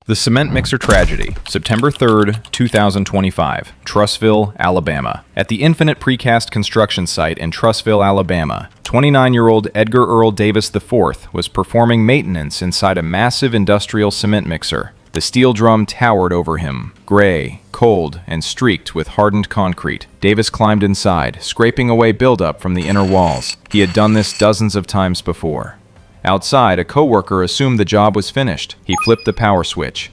The Cement Mixer Tragedy, September 3rd, 2025, Trussville, Alabama. At the Infinite Precast construction site in Trussville, Alabama, 29-year-old Edgar Earl Davis IV was performing maintenance inside a massive industrial cement mixer. The steel drum towered over him, gray, cold, and streaked with hardened concrete. Davis climbed inside, scraping away buildup from the inner walls. He had done this dozens of times before. Outside, a coworker assumed the job was finished. He flipped the power switch.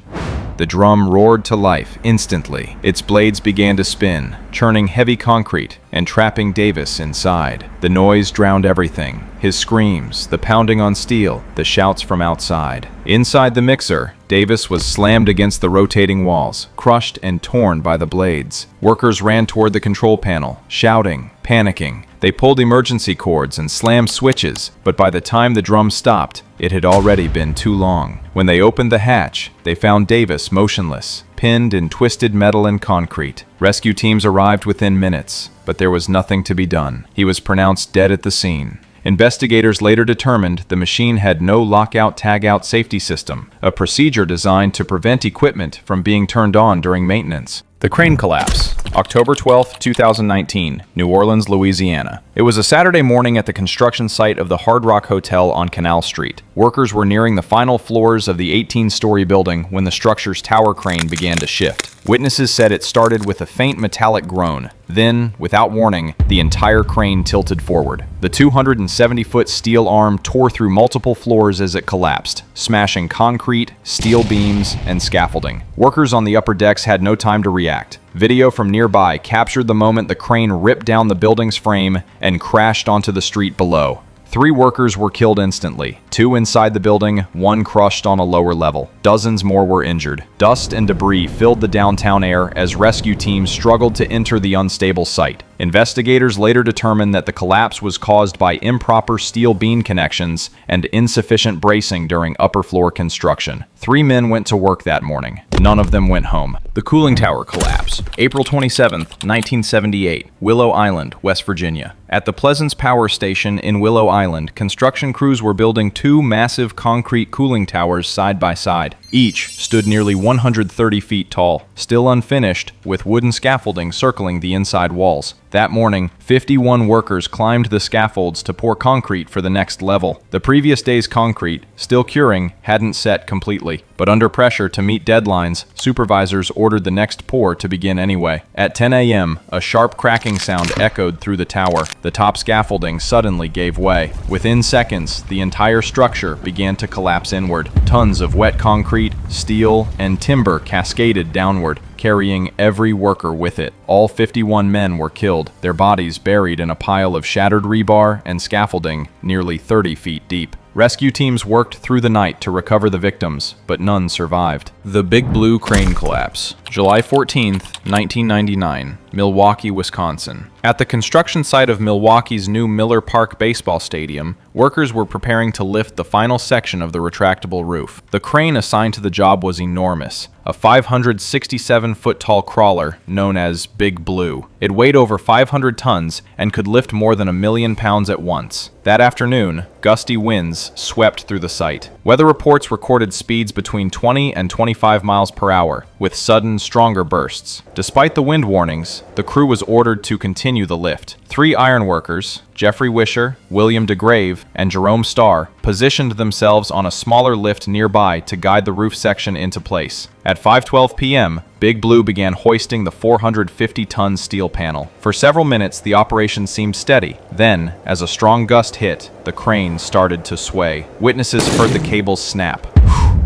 The drum roared to life instantly. Its blades began to spin, churning heavy concrete and trapping Davis inside. The noise drowned everything. His screams, the pounding on steel, the shouts from outside. Inside the mixer, Davis was slammed against the rotating walls, crushed and torn by the blades. Workers ran toward the control panel, shouting, panicking. They pulled emergency cords and slammed switches, but by the time the drum stopped, it had already been too long. When they opened the hatch, they found Davis motionless, pinned in twisted metal and concrete. Rescue teams arrived within minutes, but there was nothing to be done. He was pronounced dead at the scene. Investigators later determined the machine had no lockout-tagout safety system, a procedure designed to prevent equipment from being turned on during maintenance. The crane collapse, October 12, 2019, New Orleans, Louisiana. It was a Saturday morning at the construction site of the Hard Rock Hotel on Canal Street. Workers were nearing the final floors of the 18-story building when the structure's tower crane began to shift. Witnesses said it started with a faint metallic groan. Then, without warning, the entire crane tilted forward. The 270-foot steel arm tore through multiple floors as it collapsed, smashing concrete, steel beams, and scaffolding. Workers on the upper decks had no time to react. Video from nearby captured the moment the crane ripped down the building's frame and crashed onto the street below. 3 workers were killed instantly, 2 inside the building, 1 crushed on a lower level. Dozens more were injured. Dust and debris filled the downtown air as rescue teams struggled to enter the unstable site. Investigators later determined that the collapse was caused by improper steel beam connections and insufficient bracing during upper floor construction. 3 men went to work that morning. None of them went home. The cooling tower collapse, April 27, 1978, Willow Island, West Virginia. At the Pleasance Power Station in Willow Island, construction crews were building 2 massive concrete cooling towers side by side. Each stood nearly 130 feet tall, still unfinished, with wooden scaffolding circling the inside walls. That morning, 51 workers climbed the scaffolds to pour concrete for the next level. The previous day's concrete, still curing, hadn't set completely, but under pressure to meet deadlines, supervisors ordered the next pour to begin anyway. At 10 a.m., a sharp cracking sound echoed through the tower. The top scaffolding suddenly gave way. Within seconds, the entire structure began to collapse inward. Tons of wet concrete, steel, and timber cascaded downward, carrying every worker with it. All 51 men were killed, their bodies buried in a pile of shattered rebar and scaffolding nearly 30 feet deep. Rescue teams worked through the night to recover the victims, but none survived. The Big Blue Crane Collapse, July 14, 1999, Milwaukee, Wisconsin. At the construction site of Milwaukee's new Miller Park baseball stadium, workers were preparing to lift the final section of the retractable roof. The crane assigned to the job was enormous, a 567-foot-tall crawler known as Big Blue. It weighed over 500 tons and could lift more than 1 million pounds at once. That afternoon, gusty winds swept through the site. Weather reports recorded speeds between 20 and 25 miles per hour, with sudden, stronger bursts. Despite the wind warnings, the crew was ordered to continue the lift. 3 ironworkers, Jeffrey Wisher, William DeGrave, and Jerome Starr, positioned themselves on a smaller lift nearby to guide the roof section into place. At 5:12 p.m., Big Blue began hoisting the 450-ton steel panel. For several minutes, the operation seemed steady. Then, as a strong gust hit, the crane started to sway. Witnesses heard the cables snap,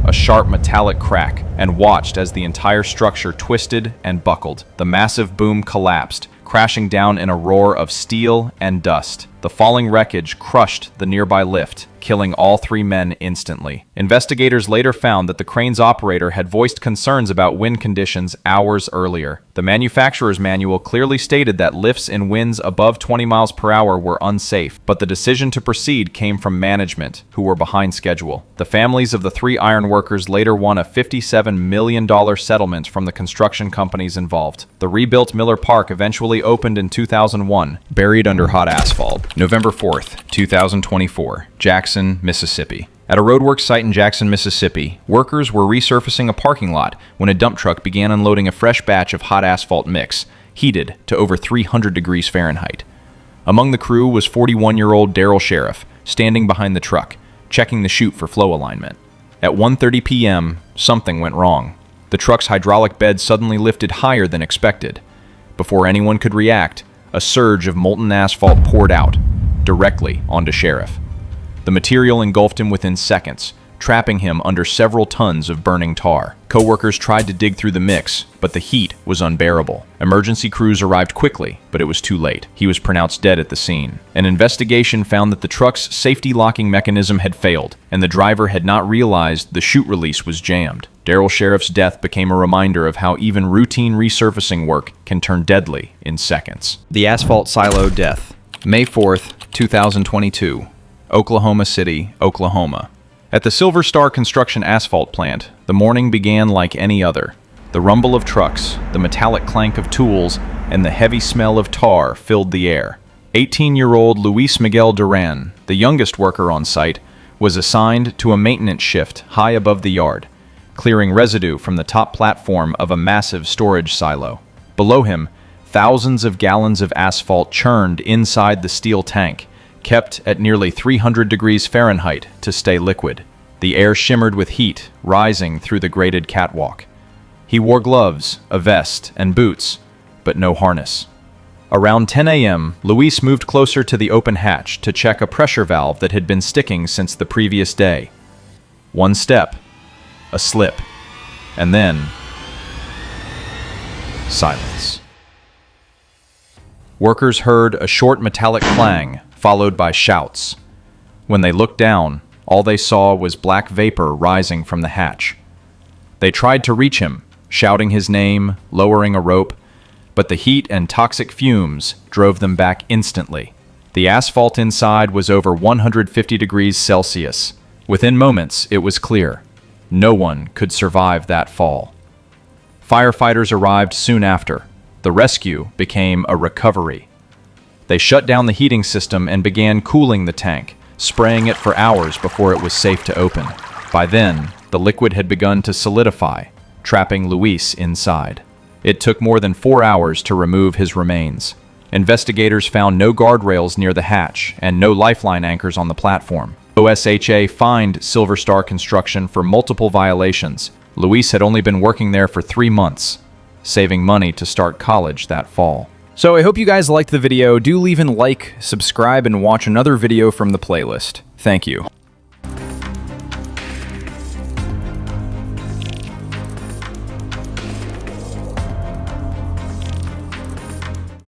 a sharp metallic crack, and watched as the entire structure twisted and buckled. The massive boom collapsed, crashing down in a roar of steel and dust. The falling wreckage crushed the nearby lift, killing all 3 men instantly. Investigators later found that the crane's operator had voiced concerns about wind conditions hours earlier. The manufacturer's manual clearly stated that lifts in winds above 20 miles per hour were unsafe, but the decision to proceed came from management, who were behind schedule. The families of the 3 ironworkers later won a $57 million settlement from the construction companies involved. The rebuilt Miller Park eventually opened in 2001, buried under hot asphalt. November 4th, 2024, Jackson, Mississippi. At a roadwork site in Jackson, Mississippi, workers were resurfacing a parking lot when a dump truck began unloading a fresh batch of hot asphalt mix, heated to over 300 degrees Fahrenheit. Among the crew was 41-year-old Daryl Sheriff, standing behind the truck, checking the chute for flow alignment. At 1:30 p.m., something went wrong. The truck's hydraulic bed suddenly lifted higher than expected. Before anyone could react, a surge of molten asphalt poured out, directly onto Sheriff. The material engulfed him within seconds, trapping him under several tons of burning tar. Coworkers tried to dig through the mix, but the heat was unbearable. Emergency crews arrived quickly, but it was too late. He was pronounced dead at the scene. An investigation found that the truck's safety locking mechanism had failed, and the driver had not realized the chute release was jammed. Daryl Sheriff's death became a reminder of how even routine resurfacing work can turn deadly in seconds. The asphalt silo death. May 4th, 2022. Oklahoma City, Oklahoma. At the Silver Star Construction asphalt plant, the morning began like any other. The rumble of trucks, the metallic clank of tools, and the heavy smell of tar filled the air. 18-year-old Luis Miguel Duran, the youngest worker on site, was assigned to a maintenance shift high above the yard, clearing residue from the top platform of a massive storage silo. Below him, thousands of gallons of asphalt churned inside the steel tank, kept at nearly 300 degrees Fahrenheit to stay liquid. The air shimmered with heat, rising through the graded catwalk. He wore gloves, a vest, and boots, but no harness. Around 10 a.m., Luis moved closer to the open hatch to check a pressure valve that had been sticking since the previous day. One step, a slip, and then silence. Workers heard a short metallic clang, followed by shouts. When they looked down, all they saw was black vapor rising from the hatch. They tried to reach him, shouting his name, lowering a rope, but the heat and toxic fumes drove them back instantly. The asphalt inside was over 150 degrees Celsius. Within moments, it was clear. No one could survive that fall. Firefighters arrived soon after. The rescue became a recovery. They shut down the heating system and began cooling the tank, spraying it for hours before it was safe to open. By then, the liquid had begun to solidify, trapping Luis inside. It took more than 4 hours to remove his remains. Investigators found no guardrails near the hatch and no lifeline anchors on the platform. OSHA fined Silver Star Construction for multiple violations. Luis had only been working there for 3 months, saving money to start college that fall. So I hope you guys liked the video. Do leave a like, subscribe, and watch another video from the playlist. Thank you.